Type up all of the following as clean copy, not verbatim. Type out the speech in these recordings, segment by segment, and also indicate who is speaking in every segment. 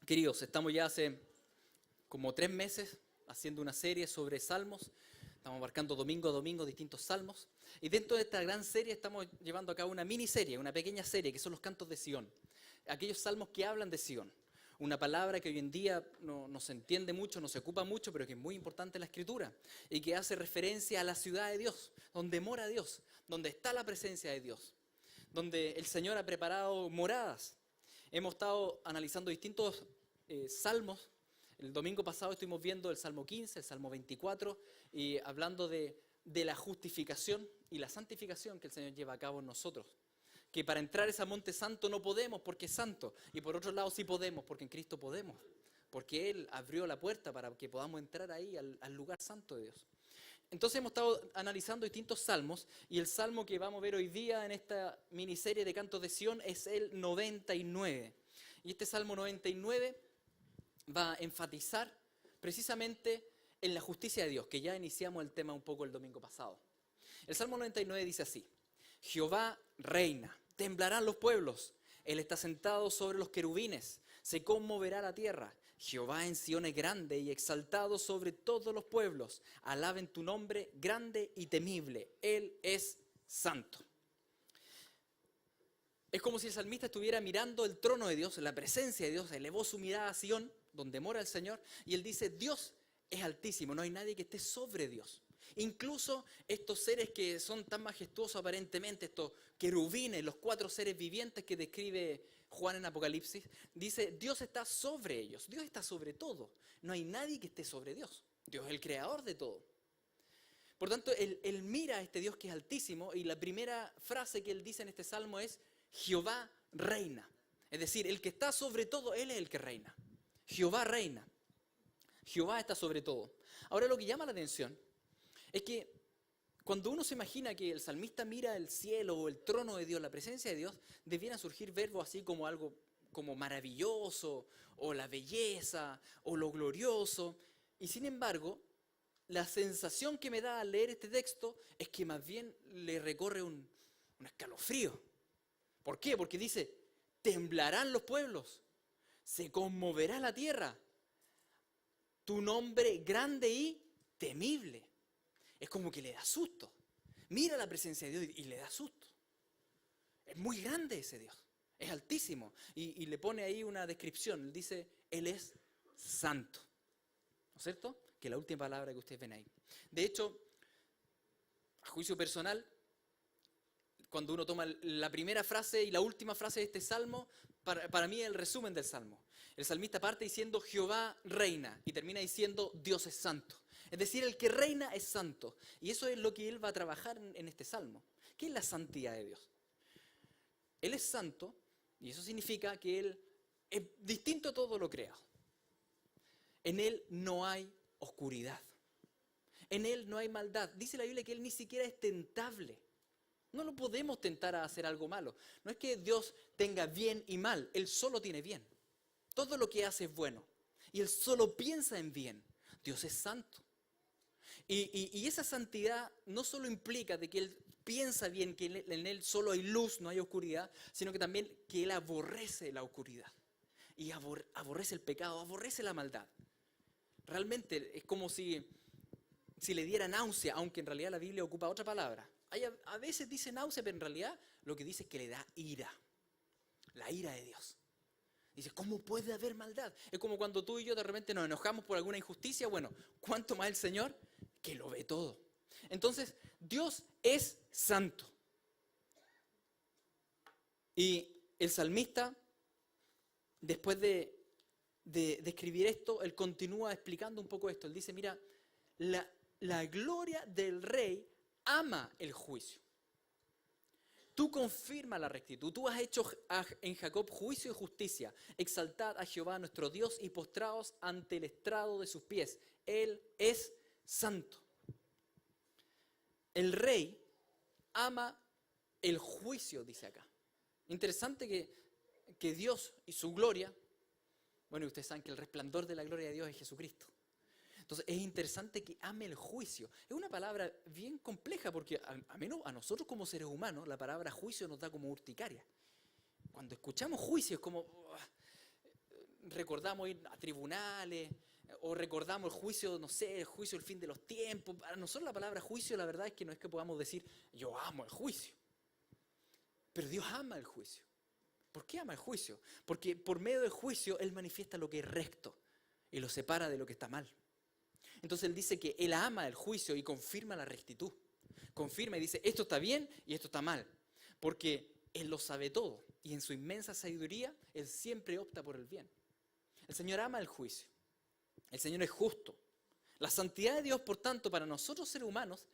Speaker 1: Queridos, estamos ya hace como 3 meses haciendo una serie sobre salmos. Estamos abarcando domingo a domingo distintos salmos. Y dentro de esta gran serie estamos llevando a cabo una miniserie, una pequeña serie, que son los cantos de Sión. Aquellos salmos que hablan de Sión. Una palabra que hoy en día no se entiende mucho, no se ocupa mucho, pero que es muy importante en la Escritura. Y que hace referencia a la ciudad de Dios, donde mora Dios, donde está la presencia de Dios. Donde el Señor ha preparado moradas. Hemos estado analizando distintos salmos. El domingo pasado estuvimos viendo el Salmo 15, el Salmo 24, y hablando de la justificación y la santificación que el Señor lleva a cabo en nosotros. Que para entrar a ese monte santo no podemos porque es santo, y por otro lado sí podemos porque en Cristo podemos, porque Él abrió la puerta para que podamos entrar ahí al lugar santo de Dios. Entonces hemos estado analizando distintos salmos, y el salmo que vamos a ver hoy día en esta miniserie de cantos de Sión es el 99. Y este Salmo 99 va a enfatizar precisamente en la justicia de Dios, que ya iniciamos el tema un poco el domingo pasado. El Salmo 99 dice así: Jehová reina, temblarán los pueblos, Él está sentado sobre los querubines, se conmoverá la tierra. Jehová en Sión es grande y exaltado sobre todos los pueblos. Alaben tu nombre, grande y temible. Él es santo. Es como si el salmista estuviera mirando el trono de Dios, la presencia de Dios, elevó su mirada a Sión, donde mora el Señor, y él dice: Dios es altísimo, no hay nadie que esté sobre Dios. Incluso estos seres que son tan majestuosos aparentemente, estos querubines, los 4 seres vivientes que describe Juan en Apocalipsis, dice: Dios está sobre ellos, Dios está sobre todo. No hay nadie que esté sobre Dios. Dios es el creador de todo. Por tanto, él mira a este Dios que es altísimo, y la primera frase que él dice en este salmo es: Jehová reina. Es decir, el que está sobre todo, Él es el que reina. Jehová reina. Jehová está sobre todo. Ahora, lo que llama la atención es que cuando uno se imagina que el salmista mira el cielo o el trono de Dios, la presencia de Dios, debieran surgir verbos así como algo como maravilloso, o la belleza, o lo glorioso. Y sin embargo, la sensación que me da al leer este texto es que más bien le recorre un escalofrío. ¿Por qué? Porque dice: temblarán los pueblos, se conmoverá la tierra, tu nombre grande y temible. Es como que le da susto. Mira la presencia de Dios y le da susto. Es muy grande ese Dios, es altísimo. Y le pone ahí una descripción, dice: Él es santo. ¿No es cierto? Que es la última palabra que ustedes ven ahí. De hecho, a juicio personal, cuando uno toma la primera frase y la última frase de este salmo, para mí es el resumen del salmo. El salmista parte diciendo: Jehová reina, y termina diciendo: Dios es santo. Es decir, el que reina es santo. Y eso es lo que él va a trabajar en este salmo. ¿Qué es la santidad de Dios? Él es santo, y eso significa que Él es distinto a todo lo creado. En Él no hay oscuridad. En Él no hay maldad. Dice la Biblia que Él ni siquiera es tentable. No lo podemos tentar a hacer algo malo. No es que Dios tenga bien y mal, Él solo tiene bien. Todo lo que hace es bueno. Y Él solo piensa en bien. Dios es santo. Y esa santidad no solo implica de que Él piensa bien, que en Él solo hay luz, no hay oscuridad, sino que también que Él aborrece la oscuridad. Y aborrece el pecado, aborrece la maldad. Realmente es como si le diera náusea, aunque en realidad la Biblia ocupa otra palabra. A veces dice náusea, pero en realidad lo que dice es que le da ira. La ira de Dios. Dice: ¿cómo puede haber maldad? Es como cuando tú y yo de repente nos enojamos por alguna injusticia. Bueno, ¿cuánto más el Señor? Que lo ve todo. Entonces, Dios es santo. Y el salmista, después de escribir esto, él continúa explicando un poco esto. Él dice: mira, la gloria del rey ama el juicio. Tú confirmas la rectitud. Tú has hecho en Jacob juicio y justicia. Exaltad a Jehová nuestro Dios y postraos ante el estrado de sus pies. Él es santo. El rey ama el juicio, dice acá. Interesante que Dios y su gloria, bueno, y ustedes saben que el resplandor de la gloria de Dios es Jesucristo. Entonces es interesante que ame el juicio. Es una palabra bien compleja porque a menos a nosotros como seres humanos la palabra juicio nos da como urticaria. Cuando escuchamos juicio es como recordamos ir a tribunales, o recordamos el juicio, no sé, el juicio del fin de los tiempos. Para nosotros la palabra juicio, la verdad es que no es que podamos decir, yo amo el juicio. Pero Dios ama el juicio. ¿Por qué ama el juicio? Porque por medio del juicio Él manifiesta lo que es recto y lo separa de lo que está mal. Entonces Él dice que Él ama el juicio y confirma la rectitud. Confirma y dice, esto está bien y esto está mal. Porque Él lo sabe todo y en su inmensa sabiduría Él siempre opta por el bien. El Señor ama el juicio. El Señor es justo. La santidad de Dios, por tanto, para nosotros seres humanos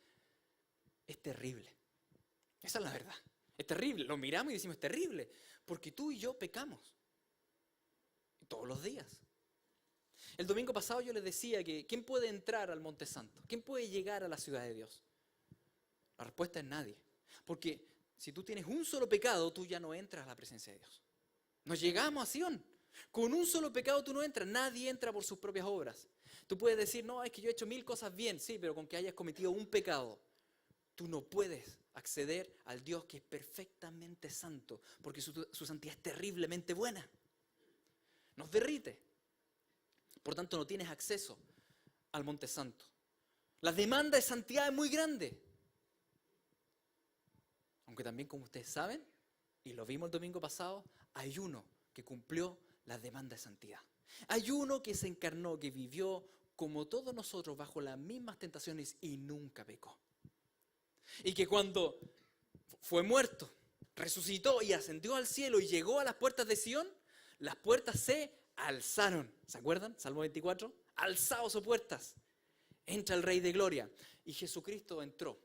Speaker 1: es terrible. Esa es la verdad. Es terrible. Lo miramos y decimos, es terrible. Porque tú y yo pecamos. Todos los días. El domingo pasado yo les decía que ¿quién puede entrar al Monte Santo? ¿Quién puede llegar a la ciudad de Dios? La respuesta es nadie. Porque si tú tienes un solo pecado, tú ya no entras a la presencia de Dios. Nos llegamos a Sion. Con un solo pecado tú no entras. Nadie entra por sus propias obras. Tú puedes decir, no, es que yo he hecho 1000 cosas bien. Sí, pero con que hayas cometido un pecado, tú no puedes acceder al Dios que es perfectamente santo. Porque su santidad es terriblemente buena. Nos derrite. Por tanto, no tienes acceso al Monte Santo. La demanda de santidad es muy grande. Aunque también, como ustedes saben, y lo vimos el domingo pasado, hay uno que cumplió la demanda de santidad. Hay uno que se encarnó, que vivió como todos nosotros bajo las mismas tentaciones y nunca pecó. Y que cuando fue muerto, resucitó y ascendió al cielo y llegó a las puertas de Sion, las puertas se alzaron. ¿Se acuerdan? Salmo 24. Alzaos, oh puertas. Entra el Rey de Gloria. Y Jesucristo entró.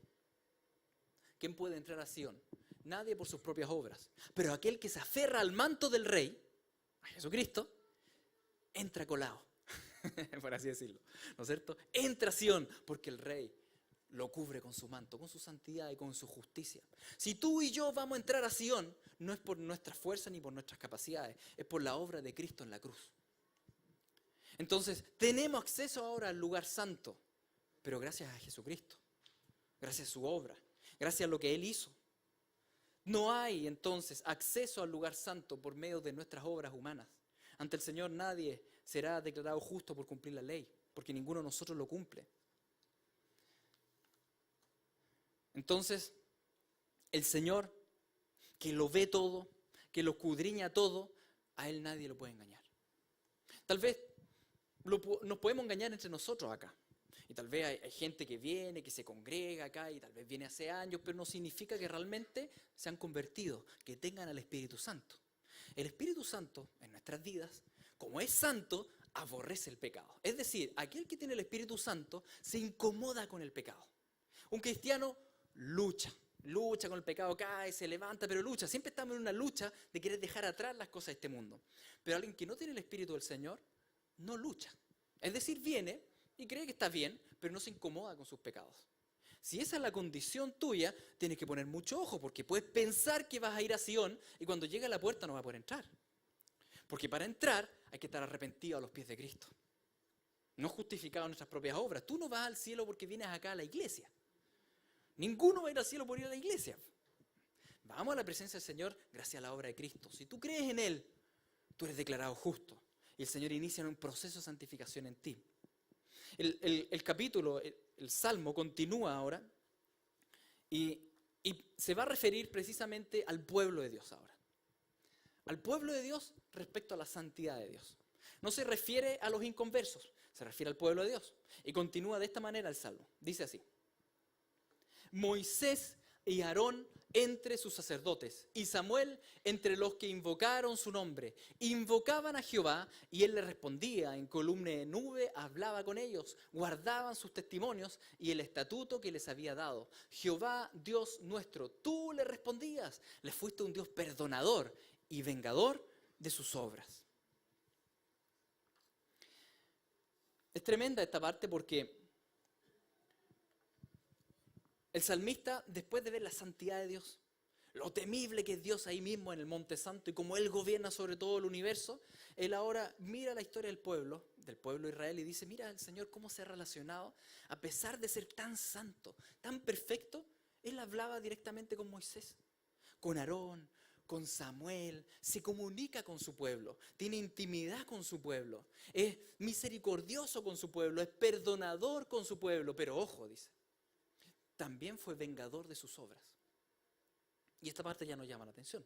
Speaker 1: ¿Quién puede entrar a Sion? Nadie por sus propias obras. Pero aquel que se aferra al manto del Rey, a Jesucristo, entra colado. Por así decirlo. ¿No es cierto? Entra a Sion porque el Rey lo cubre con su manto, con su santidad y con su justicia. Si tú y yo vamos a entrar a Sion, no es por nuestra fuerza ni por nuestras capacidades, es por la obra de Cristo en la cruz. Entonces, tenemos acceso ahora al lugar santo, pero gracias a Jesucristo, gracias a su obra, gracias a lo que Él hizo. No hay entonces acceso al lugar santo por medio de nuestras obras humanas. Ante el Señor nadie será declarado justo por cumplir la ley, porque ninguno de nosotros lo cumple. Entonces, el Señor, que lo ve todo, que lo escudriña todo, a Él nadie lo puede engañar. Tal vez nos podemos engañar entre nosotros acá. Y tal vez hay gente que viene, que se congrega acá y tal vez viene hace años, pero no significa que realmente se han convertido, que tengan al Espíritu Santo. El Espíritu Santo en nuestras vidas, como es santo, aborrece el pecado. Es decir, aquel que tiene el Espíritu Santo se incomoda con el pecado. Un cristiano lucha con el pecado, cae, se levanta, pero lucha. Siempre estamos en una lucha de querer dejar atrás las cosas de este mundo. Pero alguien que no tiene el Espíritu del Señor, no lucha. Es decir, viene y cree que está bien, pero no se incomoda con sus pecados. Si esa es la condición tuya, tienes que poner mucho ojo, porque puedes pensar que vas a ir a Sion y cuando llega a la puerta no vas a poder entrar. Porque para entrar hay que estar arrepentido a los pies de Cristo. No justificado en nuestras propias obras. Tú no vas al cielo porque vienes acá a la iglesia. Ninguno va a ir al cielo por ir a la iglesia. Vamos a la presencia del Señor gracias a la obra de Cristo. Si tú crees en Él, tú eres declarado justo. Y el Señor inicia un proceso de santificación en ti. El capítulo, el Salmo continúa ahora y se va a referir precisamente al pueblo de Dios ahora. Al pueblo de Dios respecto a la santidad de Dios. No se refiere a los inconversos, se refiere al pueblo de Dios. Y continúa de esta manera el Salmo. Dice así: Moisés y Aarón entre sus sacerdotes, y Samuel entre los que invocaron su nombre. Invocaban a Jehová, y él les respondía, en columna de nube hablaba con ellos, guardaban sus testimonios y el estatuto que les había dado. Jehová, Dios nuestro, tú le respondías, le fuiste un Dios perdonador y vengador de sus obras. Es tremenda esta parte porque el salmista, después de ver la santidad de Dios, lo temible que es Dios ahí mismo en el Monte Santo y cómo Él gobierna sobre todo el universo, Él ahora mira la historia del pueblo de Israel y dice, mira el Señor cómo se ha relacionado, a pesar de ser tan santo, tan perfecto, Él hablaba directamente con Moisés, con Aarón, con Samuel, se comunica con su pueblo, tiene intimidad con su pueblo, es misericordioso con su pueblo, es perdonador con su pueblo, pero ojo, dice, también fue vengador de sus obras. Y esta parte ya nos llama la atención.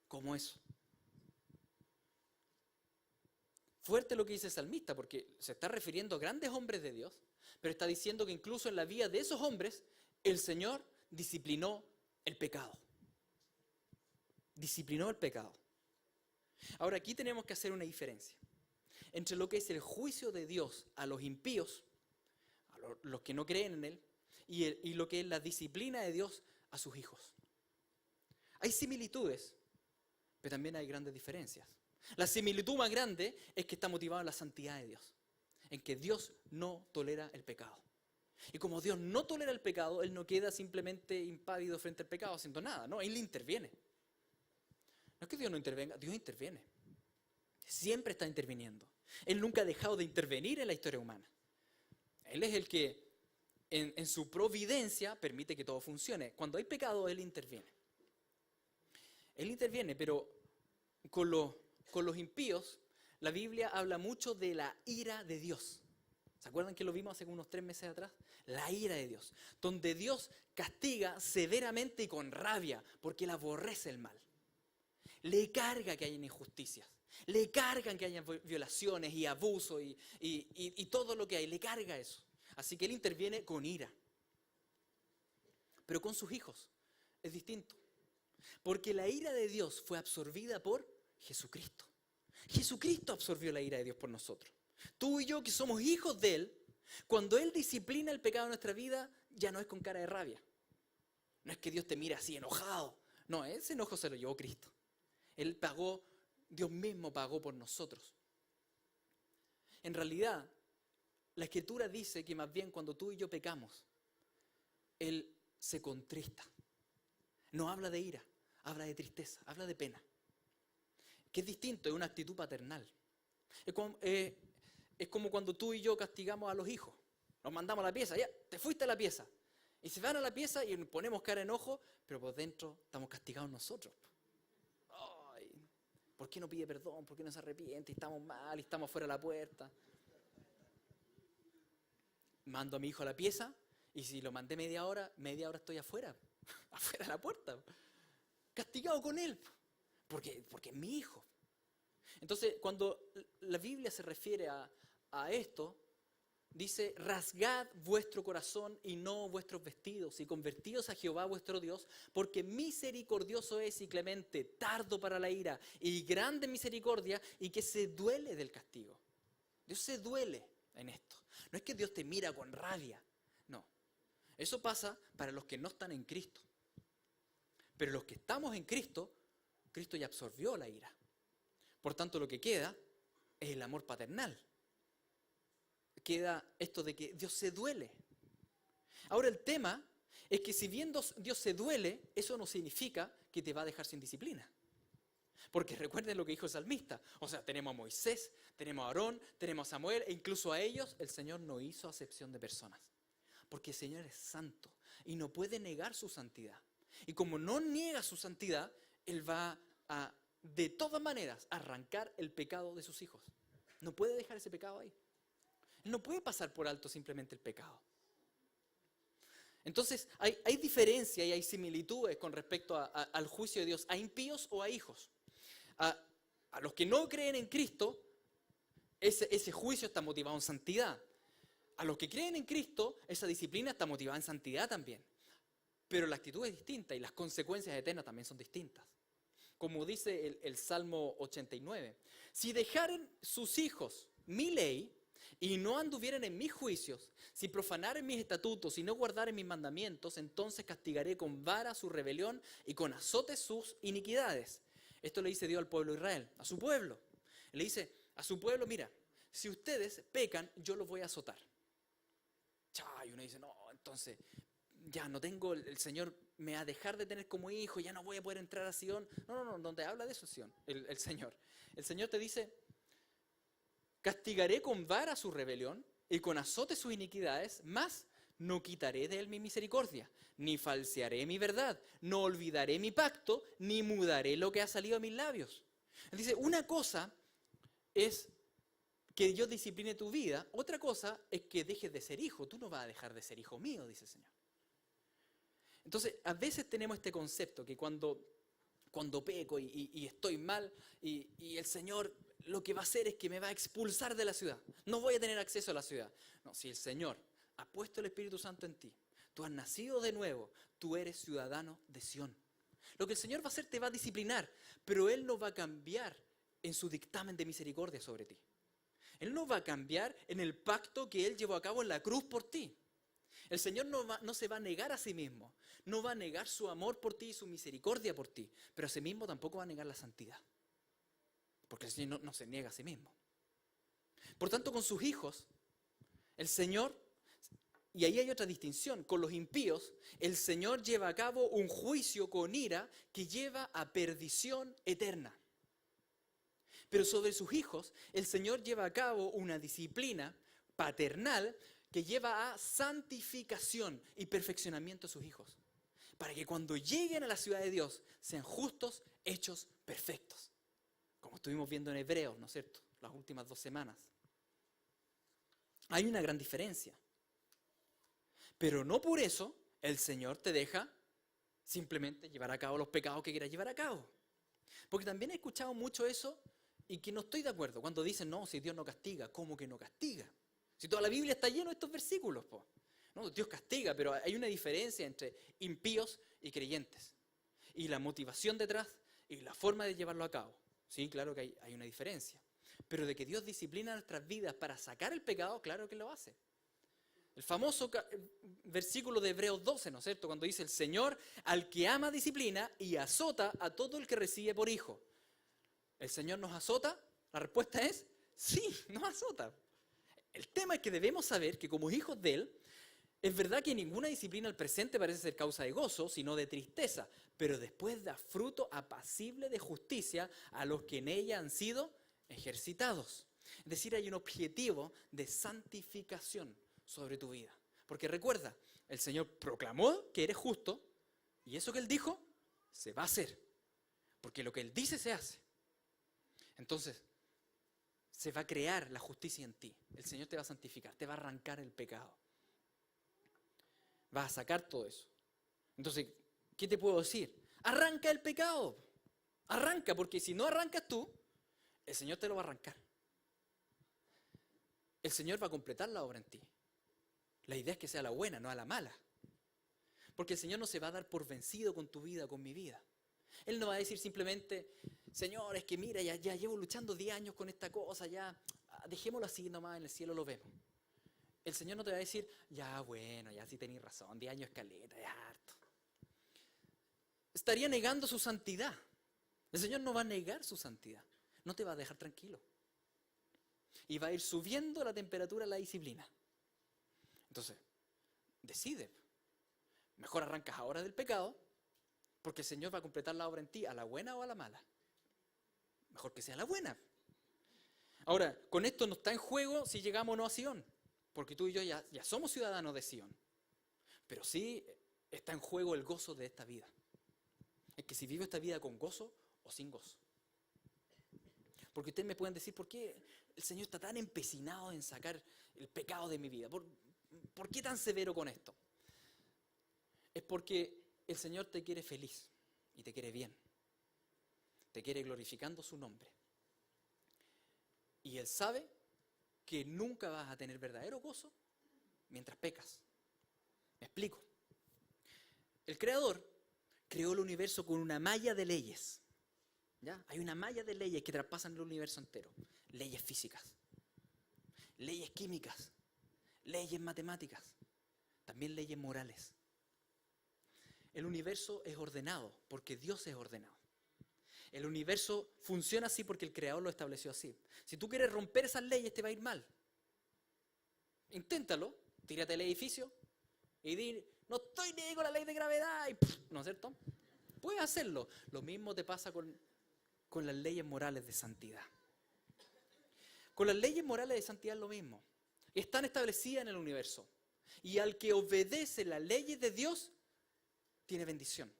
Speaker 1: ¿Cómo eso? Fuerte lo que dice el salmista, porque se está refiriendo a grandes hombres de Dios, pero está diciendo que incluso en la vida de esos hombres, el Señor disciplinó el pecado. Disciplinó el pecado. Ahora aquí tenemos que hacer una diferencia entre lo que es el juicio de Dios a los impíos, a los que no creen en Él, y lo que es la disciplina de Dios a sus hijos. Hay similitudes, pero también hay grandes diferencias. La similitud más grande es que está motivada en la santidad de Dios, en que Dios no tolera el pecado. Y como Dios no tolera el pecado, Él no queda simplemente impávido frente al pecado haciendo nada, no, Él interviene. No es que Dios no intervenga, Dios interviene. Siempre está interviniendo. Él nunca ha dejado de intervenir en la historia humana. Él es el que en su providencia permite que todo funcione. Cuando hay pecado, Él interviene. Él interviene, pero con los impíos, la Biblia habla mucho de la ira de Dios. ¿Se acuerdan que lo vimos hace unos 3 meses atrás? La ira de Dios, donde Dios castiga severamente y con rabia, porque Él aborrece el mal. Le carga que haya injusticias, le cargan que haya violaciones y abuso y todo lo que hay, le carga eso. Así que Él interviene con ira. Pero con sus hijos es distinto, porque la ira de Dios fue absorbida por Jesucristo. Jesucristo absorbió la ira de Dios por nosotros. Tú y yo, que somos hijos de Él, cuando Él disciplina el pecado en nuestra vida, ya no es con cara de rabia. No es que Dios te mire así enojado. No, ese enojo se lo llevó Cristo. Él pagó, Dios mismo pagó por nosotros. En realidad, la Escritura dice que más bien cuando tú y yo pecamos, Él se contrista. No habla de ira, habla de tristeza, habla de pena. Que es distinto, es una actitud paternal. Es como cuando tú y yo castigamos a los hijos. Los mandamos a la pieza, ya, te fuiste a la pieza. Y se van a la pieza y nos ponemos cara de enojo, pero por dentro estamos castigados nosotros. Ay, ¿por qué no pide perdón? ¿Por qué no se arrepiente? Y estamos mal, y estamos fuera de la puerta. Mando a mi hijo a la pieza y si lo mandé media hora estoy afuera, afuera de la puerta. Castigado con él, porque es mi hijo. Entonces, cuando la Biblia se refiere a esto, dice, rasgad vuestro corazón y no vuestros vestidos, y convertíos a Jehová vuestro Dios, porque misericordioso es y clemente, tardo para la ira, y grande misericordia, y que se duele del castigo. Dios se duele en esto. No es que Dios te mira con rabia, no. Eso pasa para los que no están en Cristo. Pero los que estamos en Cristo, Cristo ya absorbió la ira. Por tanto, lo que queda es el amor paternal. Queda esto de que Dios se duele. Ahora el tema es que si bien Dios se duele, eso no significa que te va a dejar sin disciplina. Porque recuerden lo que dijo el salmista. O sea, tenemos a Moisés, tenemos a Aarón, tenemos a Samuel, e incluso a ellos el Señor no hizo acepción de personas. Porque el Señor es santo y no puede negar su santidad. Y como no niega su santidad, Él va a, de todas maneras, arrancar el pecado de sus hijos. No puede dejar ese pecado ahí. Él no puede pasar por alto simplemente el pecado. Entonces, hay diferencia y hay similitudes con respecto al juicio de Dios, a impíos o a hijos. A los que no creen en Cristo, ese juicio está motivado en santidad. A los que creen en Cristo, esa disciplina está motivada en santidad también. Pero la actitud es distinta y las consecuencias eternas también son distintas. Como dice el Salmo 89, si dejaren sus hijos mi ley y no anduvieren en mis juicios, si profanaren mis estatutos y no guardaren mis mandamientos, entonces castigaré con vara su rebelión y con azotes sus iniquidades. Esto le dice Dios al pueblo de Israel, a su pueblo. Le dice a su pueblo, mira, si ustedes pecan, yo los voy a azotar. Y uno dice, no, entonces ya no tengo, el Señor me va a dejar de tener como hijo, ya no voy a poder entrar a Sion. No, donde habla de eso Sion, el Señor. El Señor te dice, castigaré con vara su rebelión y con azote sus iniquidades, mas no quitaré de él mi misericordia, ni falsearé mi verdad, no olvidaré mi pacto, ni mudaré lo que ha salido a mis labios. Él dice, una cosa es que yo discipline tu vida, otra cosa es que dejes de ser hijo. Tú no vas a dejar de ser hijo mío, dice el Señor. Entonces, a veces tenemos este concepto que cuando peco y estoy mal, y el Señor lo que va a hacer es que me va a expulsar de la ciudad. No voy a tener acceso a la ciudad. No, si el Señor ha puesto el Espíritu Santo en ti, tú has nacido de nuevo, tú eres ciudadano de Sión. Lo que el Señor va a hacer te va a disciplinar, pero Él no va a cambiar en su dictamen de misericordia sobre ti. Él no va a cambiar en el pacto que Él llevó a cabo en la cruz por ti. El Señor no se va a negar a sí mismo, no va a negar su amor por ti y su misericordia por ti, pero a sí mismo tampoco va a negar la santidad, porque el Señor no se niega a sí mismo. Por tanto, con sus hijos, el Señor, y ahí hay otra distinción, con los impíos, el Señor lleva a cabo un juicio con ira que lleva a perdición eterna. Pero sobre sus hijos, el Señor lleva a cabo una disciplina paternal que lleva a santificación y perfeccionamiento de sus hijos, para que cuando lleguen a la ciudad de Dios sean justos, hechos perfectos, como estuvimos viendo en Hebreos, ¿no es cierto?, las últimas 2 semanas. Hay una gran diferencia, pero no por eso el Señor te deja simplemente llevar a cabo los pecados que quieras llevar a cabo, porque también he escuchado mucho eso y que no estoy de acuerdo cuando dicen, no, si Dios no castiga, ¿cómo que no castiga? Si toda la Biblia está llena de estos versículos, po. No, Dios castiga, pero hay una diferencia entre impíos y creyentes. Y la motivación detrás y la forma de llevarlo a cabo. Sí, claro que hay una diferencia. Pero de que Dios disciplina nuestras vidas para sacar el pecado, claro que lo hace. El famoso versículo de Hebreos 12, ¿no es cierto? Cuando dice, el Señor al que ama disciplina y azota a todo el que recibe por hijo. ¿El Señor nos azota? La respuesta es, sí, nos azota. El tema es que debemos saber que como hijos de Él, es verdad que ninguna disciplina al presente parece ser causa de gozo, sino de tristeza, pero después da fruto apacible de justicia a los que en ella han sido ejercitados. Es decir, hay un objetivo de santificación sobre tu vida. Porque recuerda, el Señor proclamó que eres justo, y eso que Él dijo, se va a hacer. Porque lo que Él dice se hace. Entonces, se va a crear la justicia en ti. El Señor te va a santificar, te va a arrancar el pecado. Va a sacar todo eso. Entonces, ¿qué te puedo decir? Arranca el pecado. Arranca, porque si no arrancas tú, el Señor te lo va a arrancar. El Señor va a completar la obra en ti. La idea es que sea la buena, no a la mala. Porque el Señor no se va a dar por vencido con tu vida, con mi vida. Él no va a decir simplemente, Señor, es que mira, ya llevo luchando 10 años con esta cosa, ya dejémoslo así nomás, en el cielo lo vemos. El Señor no te va a decir, ya bueno, ya sí tenéis razón, 10 años es caleta, es harto. Estaría negando su santidad. El Señor no va a negar su santidad, no te va a dejar tranquilo. Y va a ir subiendo la temperatura de la disciplina. Entonces, decide. Mejor arrancas ahora del pecado, porque el Señor va a completar la obra en ti, a la buena o a la mala. Mejor que sea la buena. Ahora, con esto no está en juego si llegamos o no a Sion, porque tú y yo ya somos ciudadanos de Sion. Pero sí está en juego el gozo de esta vida. Es que si vivo esta vida con gozo o sin gozo. Porque ustedes me pueden decir, ¿por qué el Señor está tan empecinado en sacar el pecado de mi vida? ¿Por qué tan severo con esto? Es porque el Señor te quiere feliz y te quiere bien. Te quiere glorificando su nombre. Y Él sabe que nunca vas a tener verdadero gozo mientras pecas. Me explico. El Creador creó el universo con una malla de leyes. ¿Ya? Hay una malla de leyes que traspasan el universo entero. Leyes físicas, leyes químicas, leyes matemáticas, también leyes morales. El universo es ordenado porque Dios es ordenado. El universo funciona así porque el Creador lo estableció así. Si tú quieres romper esas leyes te va a ir mal. Inténtalo, tírate del edificio y di, no estoy ni con la ley de gravedad, y ¿no es cierto? Puedes hacerlo. Lo mismo te pasa con las leyes morales de santidad. Con las leyes morales de santidad es lo mismo. Están establecidas en el universo. Y al que obedece las leyes de Dios, tiene bendición.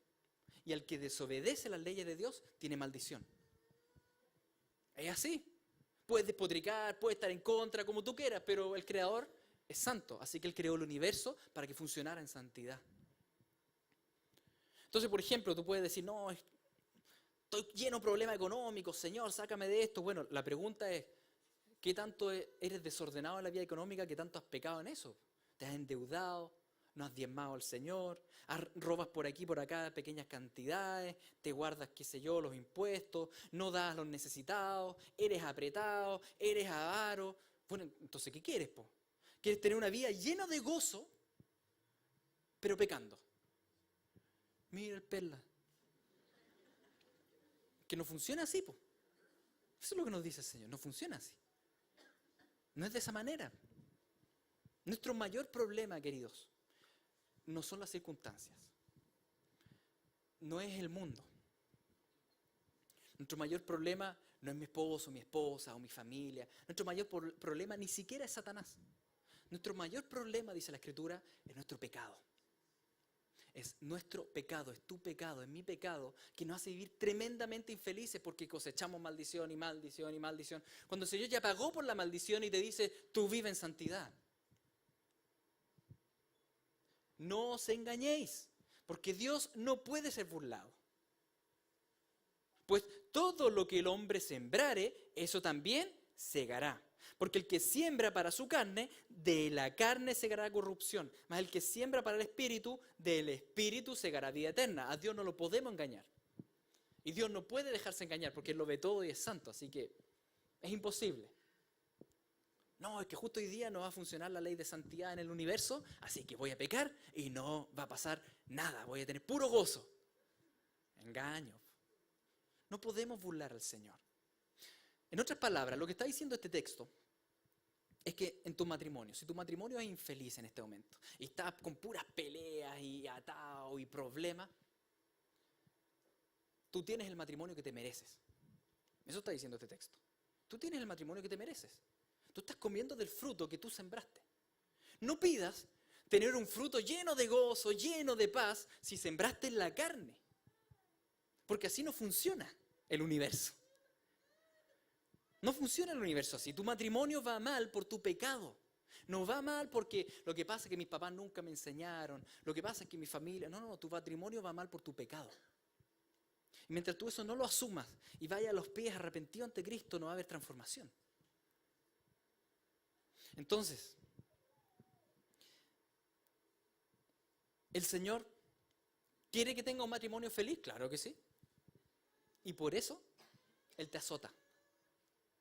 Speaker 1: Y al que desobedece las leyes de Dios, tiene maldición. Es así. Puedes despotricar, puedes estar en contra, como tú quieras, pero el Creador es santo. Así que Él creó el universo para que funcionara en santidad. Entonces, por ejemplo, tú puedes decir, no, estoy lleno de problemas económicos, Señor, sácame de esto. Bueno, la pregunta es, ¿qué tanto eres desordenado en la vida económica? ¿Qué tanto has pecado en eso? ¿Te has endeudado? ¿No has diezmado al Señor? ¿Robas por aquí, por acá pequeñas cantidades? ¿Te guardas, qué sé yo, los impuestos? ¿No das a los necesitados? ¿Eres apretado? ¿Eres avaro? Bueno, entonces, ¿qué quieres, po? ¿Quieres tener una vida llena de gozo, pero pecando? Mira el perla. Que no funciona así, po. Eso es lo que nos dice el Señor, no funciona así. No es de esa manera. Nuestro mayor problema, queridos, no son las circunstancias. No es el mundo. Nuestro mayor problema no es mi esposo, mi esposa o mi familia. Nuestro mayor problema ni siquiera es Satanás. Nuestro mayor problema, dice la Escritura, es nuestro pecado. Es nuestro pecado, es tu pecado, es mi pecado, que nos hace vivir tremendamente infelices porque cosechamos maldición y maldición y maldición. Cuando el Señor ya pagó por la maldición y te dice, tú vive en santidad. No os engañéis, porque Dios no puede ser burlado. Pues todo lo que el hombre sembrare, eso también segará. Porque el que siembra para su carne, de la carne segará corrupción. Mas el que siembra para el Espíritu, del Espíritu segará vida eterna. A Dios no lo podemos engañar. Y Dios no puede dejarse engañar porque Él lo ve todo y es santo. Así que es imposible. No, es que justo hoy día no va a funcionar la ley de santidad en el universo, así que voy a pecar y no va a pasar nada. Voy a tener puro gozo. Engaño. No podemos burlar al Señor. En otras palabras, lo que está diciendo este texto es que en tu matrimonio, si tu matrimonio es infeliz en este momento y estás con puras peleas y atados y problemas, tú tienes el matrimonio que te mereces. Eso está diciendo este texto. Tú tienes el matrimonio que te mereces. Tú estás comiendo del fruto que tú sembraste. No pidas tener un fruto lleno de gozo, lleno de paz, si sembraste en la carne. Porque así no funciona el universo. No funciona el universo así. Tu matrimonio va mal por tu pecado. No va mal porque lo que pasa es que mis papás nunca me enseñaron. Lo que pasa es que mi familia... No, tu matrimonio va mal por tu pecado. Y mientras tú eso no lo asumas y vayas a los pies arrepentido ante Cristo, no va a haber transformación. Entonces, ¿el Señor quiere que tenga un matrimonio feliz? Claro que sí. Y por eso Él te azota.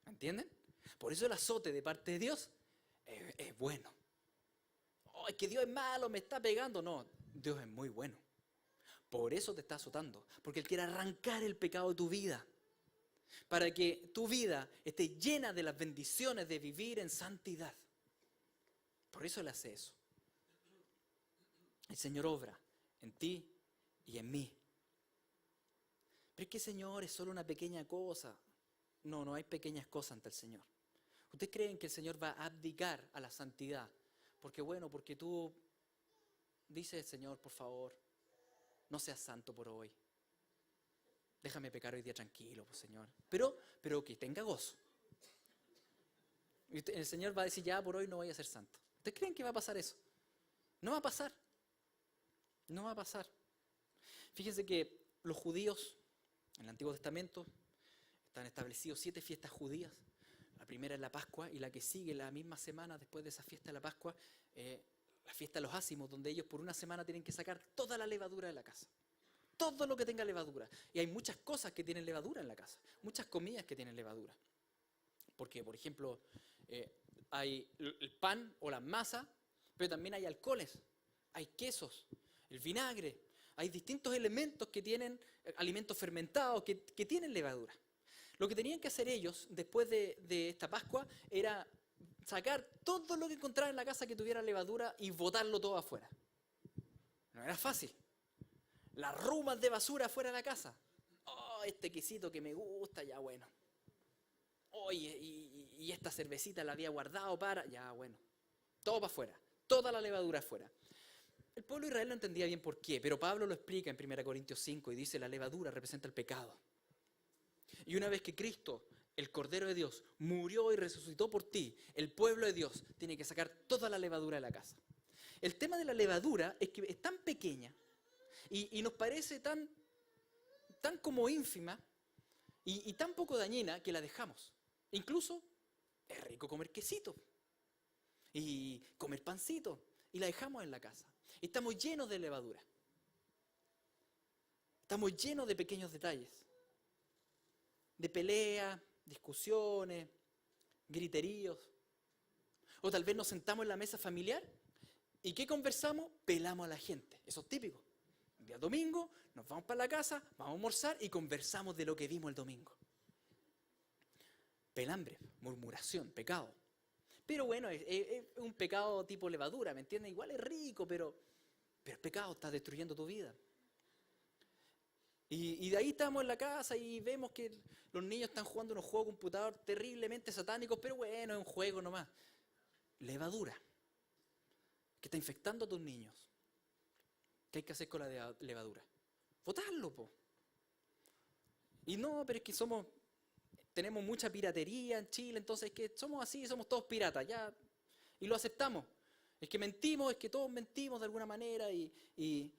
Speaker 1: ¿Entienden? Por eso el azote de parte de Dios es bueno. Oh, es que Dios es malo, me está pegando. No, Dios es muy bueno. Por eso te está azotando. Porque Él quiere arrancar el pecado de tu vida. Para que tu vida esté llena de las bendiciones de vivir en santidad. Por eso Él hace eso. El Señor obra en ti y en mí. Pero es que, Señor, es solo una pequeña cosa. No hay pequeñas cosas ante el Señor. ¿Ustedes creen que el Señor va a abdicar a la santidad? Porque tú dices, Señor, por favor, no seas santo por hoy. Déjame pecar hoy día tranquilo, pues, Señor. Pero que tenga gozo. Y el Señor va a decir, ya por hoy no voy a ser santo. ¿Ustedes creen que va a pasar eso? No va a pasar. No va a pasar. Fíjense que los judíos, en el Antiguo Testamento, están establecidos 7 fiestas judías. La primera es la Pascua y la que sigue la misma semana después de esa fiesta de la Pascua, la fiesta de los ácimos, donde ellos por una semana tienen que sacar toda la levadura de la casa. Todo lo que tenga levadura. Y hay muchas cosas que tienen levadura en la casa. Muchas comidas que tienen levadura. Porque, por ejemplo, hay el pan o la masa, pero también hay alcoholes, hay quesos, el vinagre. Hay distintos elementos que tienen, alimentos fermentados, que tienen levadura. Lo que tenían que hacer ellos, después de esta Pascua, era sacar todo lo que encontraran en la casa que tuviera levadura y botarlo todo afuera. No era fácil. Las rumas de basura afuera de la casa. Oh, este quesito que me gusta, ya bueno. Oye, y esta cervecita la había guardado para... Ya bueno. Todo para afuera. toda la levadura afuera. El pueblo de Israel no entendía bien por qué, pero Pablo lo explica en 1 Corintios 5 y dice: la levadura representa el pecado. Y una vez que Cristo, el Cordero de Dios, murió y resucitó por ti, el pueblo de Dios tiene que sacar toda la levadura de la casa. El tema de la levadura es que es tan pequeña y nos parece tan como ínfima y tan poco dañina que la dejamos. Incluso es rico comer quesito y comer pancito y la dejamos en la casa. Estamos llenos de levadura. Estamos llenos de pequeños detalles, de peleas, discusiones, griteríos. O tal vez nos sentamos en la mesa familiar y ¿qué conversamos? Pelamos a la gente. Eso es típico. El día domingo nos vamos para la casa, vamos a almorzar y conversamos de lo que vimos el domingo. Pelambre, murmuración, pecado. Pero bueno, es un pecado tipo levadura, ¿me entiendes? Igual es rico, pero el pecado está destruyendo tu vida. Y de ahí estamos en la casa y vemos que los niños están jugando unos juegos de computador terriblemente satánicos, pero bueno, es un juego nomás. Levadura, que está infectando a tus niños. ¿Qué hay que hacer con la levadura? Botarlo, po. Y no, pero es que tenemos mucha piratería en Chile, entonces es que somos así, somos todos piratas, ya, y lo aceptamos. Es que mentimos, es que todos mentimos de alguna manera y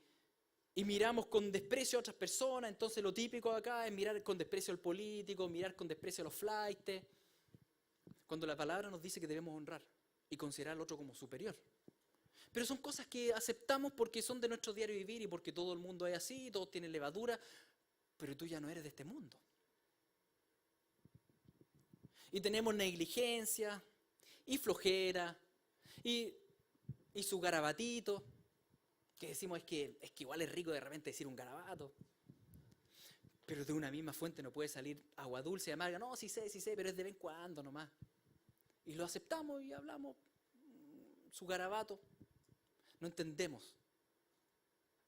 Speaker 1: miramos con desprecio a otras personas, entonces lo típico acá es mirar con desprecio al político, mirar con desprecio a los flaites, cuando la palabra nos dice que debemos honrar y considerar al otro como superior. Pero son cosas que aceptamos porque son de nuestro diario vivir y porque todo el mundo es así, todos tienen levadura, pero tú ya no eres de este mundo. Y tenemos negligencia, y flojera, y su garabatito, que decimos es que igual es rico de repente decir un garabato. Pero de una misma fuente no puede salir agua dulce y amarga. No, sí sé, pero es de vez en cuando nomás. Y lo aceptamos y hablamos su garabato. No entendemos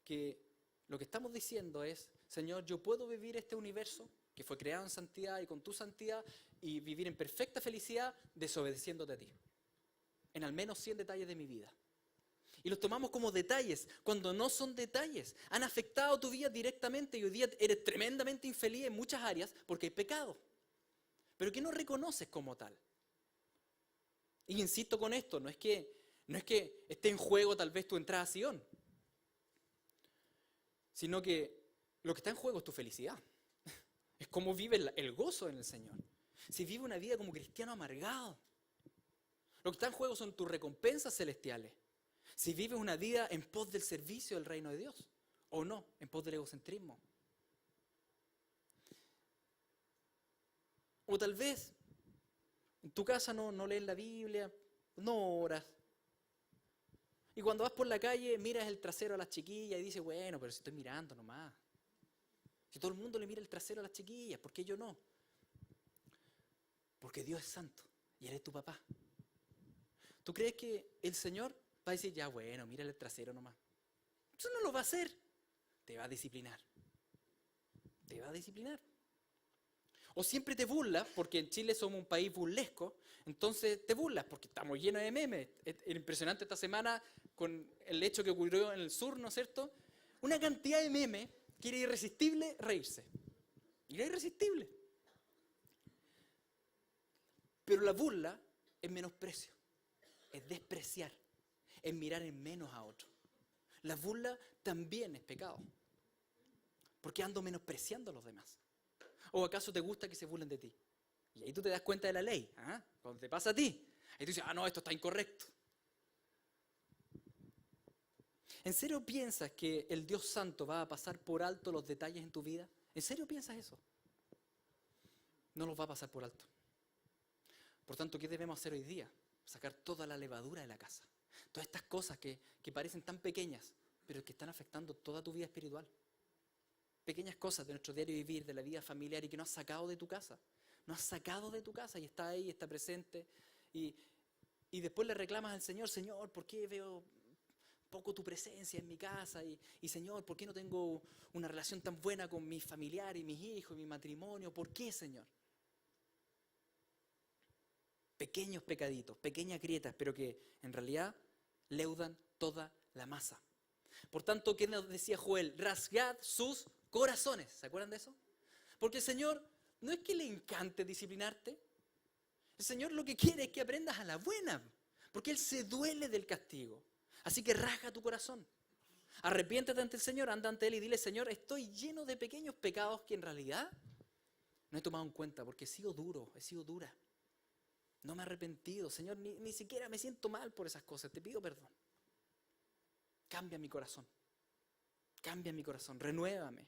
Speaker 1: que lo que estamos diciendo es: Señor, yo puedo vivir este universo que fue creado en santidad y con tu santidad y vivir en perfecta felicidad desobedeciéndote a ti. En al menos 100 detalles de mi vida. Y los tomamos como detalles, cuando no son detalles. Han afectado tu vida directamente y hoy día eres tremendamente infeliz en muchas áreas porque hay pecado. Pero que no reconoces como tal. Y insisto con esto, no es que esté en juego tal vez tu entrada a Sion, sino que lo que está en juego es tu felicidad. Es cómo vives el gozo en el Señor. Si vives una vida como cristiano amargado. Lo que está en juego son tus recompensas celestiales. Si vives una vida en pos del servicio del reino de Dios, o no, en pos del egocentrismo. O tal vez en tu casa no lees la Biblia, no oras. Y cuando vas por la calle miras el trasero a las chiquillas y dices: bueno, pero si estoy mirando nomás. Si todo el mundo le mira el trasero a las chiquillas, ¿por qué yo no? Porque Dios es santo y Él es tu papá. ¿Tú crees que el Señor va a decir: ya bueno, mira el trasero nomás? Eso no lo va a hacer. Te va a disciplinar. Te va a disciplinar. O siempre te burlas, porque en Chile somos un país burlesco, entonces te burlas porque estamos llenos de memes. Es impresionante esta semana con el hecho que ocurrió en el sur, ¿no es cierto? Una cantidad de memes que era irresistible reírse. Era irresistible. Pero la burla es menosprecio, es despreciar, es mirar en menos a otro. La burla también es pecado, porque ando menospreciando a los demás. ¿O acaso te gusta que se burlen de ti? Y ahí tú te das cuenta de la ley. ¿Ah? Cuando te pasa a ti, ahí tú dices: no, esto está incorrecto. ¿En serio piensas que el Dios Santo va a pasar por alto los detalles en tu vida? ¿En serio piensas eso? No los va a pasar por alto. Por tanto, ¿qué debemos hacer hoy día? Sacar toda la levadura de la casa. Todas estas cosas que parecen tan pequeñas, pero que están afectando toda tu vida espiritual. Pequeñas cosas de nuestro diario vivir, de la vida familiar y que no has sacado de tu casa. No has sacado de tu casa y está ahí, está presente. Y después le reclamas al Señor: Señor, ¿por qué veo poco tu presencia en mi casa? Y Señor, ¿por qué no tengo una relación tan buena con mis familiares, mis hijos, mi matrimonio? ¿Por qué, Señor? Pequeños pecaditos, pequeñas grietas, pero que en realidad leudan toda la masa. Por tanto, ¿qué nos decía Joel? Rasgad sus corazones. ¿Se acuerdan de eso? Porque el Señor no es que le encante disciplinarte. El Señor lo que quiere es que aprendas a la buena. Porque Él se duele del castigo. Así que rasga tu corazón. Arrepiéntete ante el Señor, anda ante Él y dile: Señor, estoy lleno de pequeños pecados que en realidad no he tomado en cuenta porque he sido duro, he sido dura. No me he arrepentido, Señor, ni siquiera me siento mal por esas cosas, te pido perdón. Cambia mi corazón, renuévame.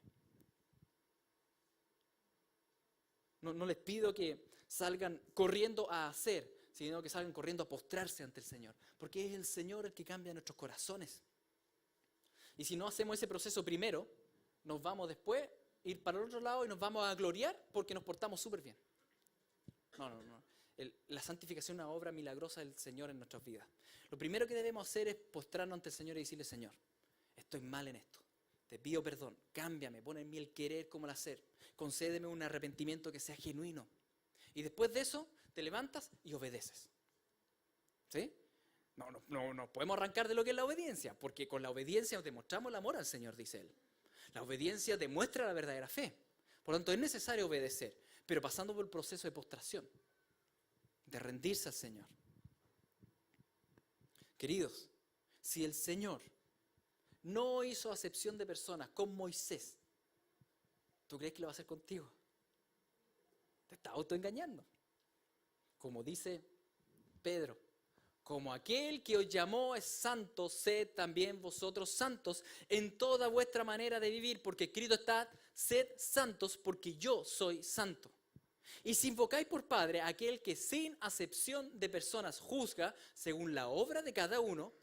Speaker 1: No les pido que salgan corriendo a hacer, sino que salgan corriendo a postrarse ante el Señor, porque es el Señor el que cambia nuestros corazones. Y si no hacemos ese proceso primero, nos vamos después a ir para el otro lado y nos vamos a gloriar porque nos portamos súper bien. No. La santificación es una obra milagrosa del Señor en nuestras vidas. Lo primero que debemos hacer es postrarnos ante el Señor y decirle: Señor, estoy mal en esto. Te pido perdón, cámbiame, pon en mí el querer como el hacer. Concédeme un arrepentimiento que sea genuino. Y después de eso, te levantas y obedeces. ¿Sí? No podemos arrancar de lo que es la obediencia, porque con la obediencia demostramos el amor al Señor, dice Él. La obediencia demuestra la verdadera fe. Por lo tanto, es necesario obedecer, pero pasando por el proceso de postración, de rendirse al Señor. Queridos, si el Señor no hizo acepción de personas con Moisés, ¿tú crees que lo va a hacer contigo? Te está autoengañando. Como dice Pedro: como aquel que os llamó es santo, sed también vosotros santos en toda vuestra manera de vivir, porque escrito está: sed santos porque yo soy santo. Y si invocáis por Padre a aquel que sin acepción de personas juzga según la obra de cada uno,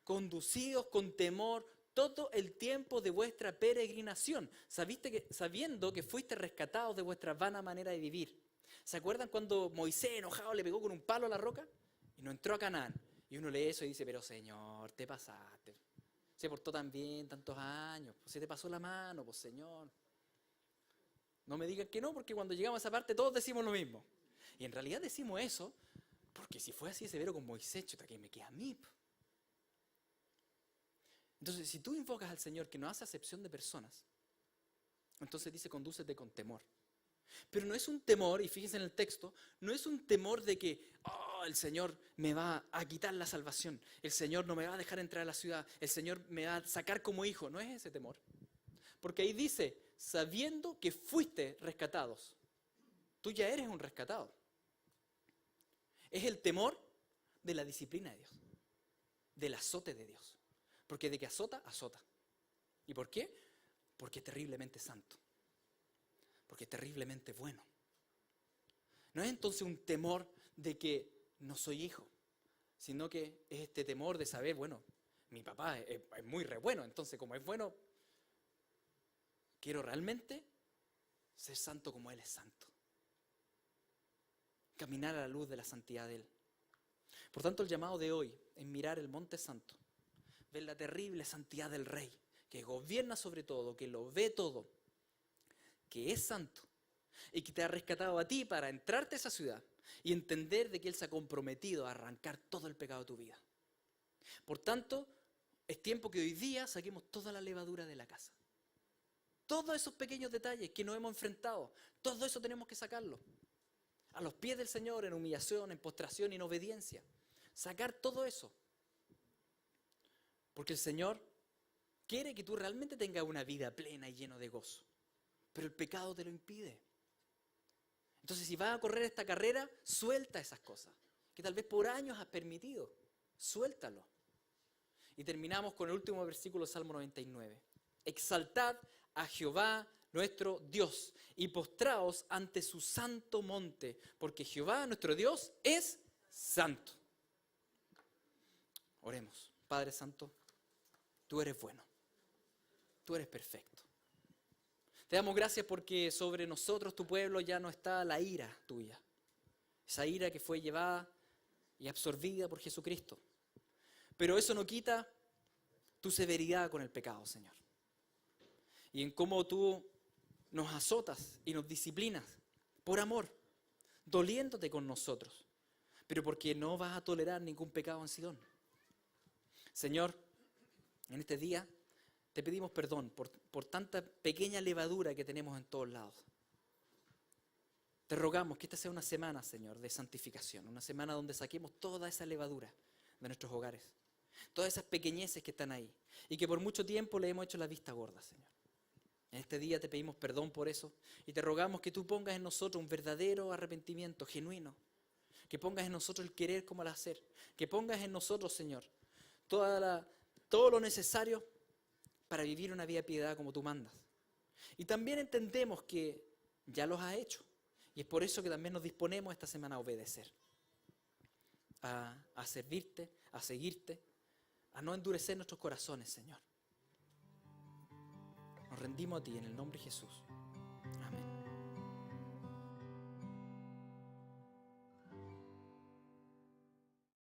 Speaker 1: conducidos con temor todo el tiempo de vuestra peregrinación, sabiendo que fuiste rescatados de vuestra vana manera de vivir. ¿Se acuerdan cuando Moisés, enojado, le pegó con un palo a la roca y no entró a Canaán? Y uno lee eso y dice: pero Señor, te pasaste. Se portó tan bien tantos años, pues se te pasó la mano, pues Señor. No me digan que no, porque cuando llegamos a esa parte todos decimos lo mismo. Y en realidad decimos eso porque si fue así de severo con Moisés, chuta, que me queda a mí. Entonces, si tú invocas al Señor que no hace acepción de personas, entonces dice: condúcete con temor. Pero no es un temor, y fíjense en el texto, no es un temor de que el Señor me va a quitar la salvación, el Señor no me va a dejar entrar a la ciudad, el Señor me va a sacar como hijo. No es ese temor. Porque ahí dice: sabiendo que fuiste rescatados. Tú ya eres un rescatado. Es el temor de la disciplina de Dios, del azote de Dios. Porque de que azota, azota. ¿Y por qué? Porque es terriblemente santo. Porque es terriblemente bueno. No es entonces un temor de que no soy hijo, sino que es este temor de saber: bueno, mi papá es muy re bueno, entonces como es bueno, quiero realmente ser santo como Él es santo. Caminar a la luz de la santidad de Él. Por tanto, el llamado de hoy es mirar el monte santo, ver la terrible santidad del Rey, que gobierna sobre todo, que lo ve todo, que es santo y que te ha rescatado a ti para entrarte a esa ciudad y entender de que Él se ha comprometido a arrancar todo el pecado de tu vida. Por tanto, es tiempo que hoy día saquemos toda la levadura de la casa. Todos esos pequeños detalles que nos hemos enfrentado, todo eso tenemos que sacarlo. A los pies del Señor, en humillación, en postración y en obediencia. Sacar todo eso. Porque el Señor quiere que tú realmente tengas una vida plena y llena de gozo. Pero el pecado te lo impide. Entonces, si vas a correr esta carrera, suelta esas cosas que tal vez por años has permitido. Suéltalo. Y terminamos con el último versículo de Salmo 99. Exaltad a Jehová nuestro Dios y postraos ante su santo monte, porque Jehová nuestro Dios es santo. Oremos. Padre Santo, tú eres bueno, tú eres perfecto. Te damos gracias porque sobre nosotros, tu pueblo, ya no está la ira tuya. Esa ira que fue llevada y absorbida por Jesucristo. Pero eso no quita tu severidad con el pecado, Señor. Y en cómo tú nos azotas y nos disciplinas por amor, doliéndote con nosotros, pero porque no vas a tolerar ningún pecado en Sidón. Señor, en este día te pedimos perdón por tanta pequeña levadura que tenemos en todos lados. Te rogamos que esta sea una semana, Señor, de santificación, una semana donde saquemos toda esa levadura de nuestros hogares, todas esas pequeñeces que están ahí y que por mucho tiempo le hemos hecho la vista gorda, Señor. En este día te pedimos perdón por eso y te rogamos que tú pongas en nosotros un verdadero arrepentimiento genuino, que pongas en nosotros el querer como el hacer, que pongas en nosotros, Señor, todo lo necesario para vivir una vida de piedad como tú mandas. Y también entendemos que ya los has hecho y es por eso que también nos disponemos esta semana a obedecer, a servirte, a seguirte, a no endurecer nuestros corazones, Señor. Nos rendimos a ti en el nombre de Jesús.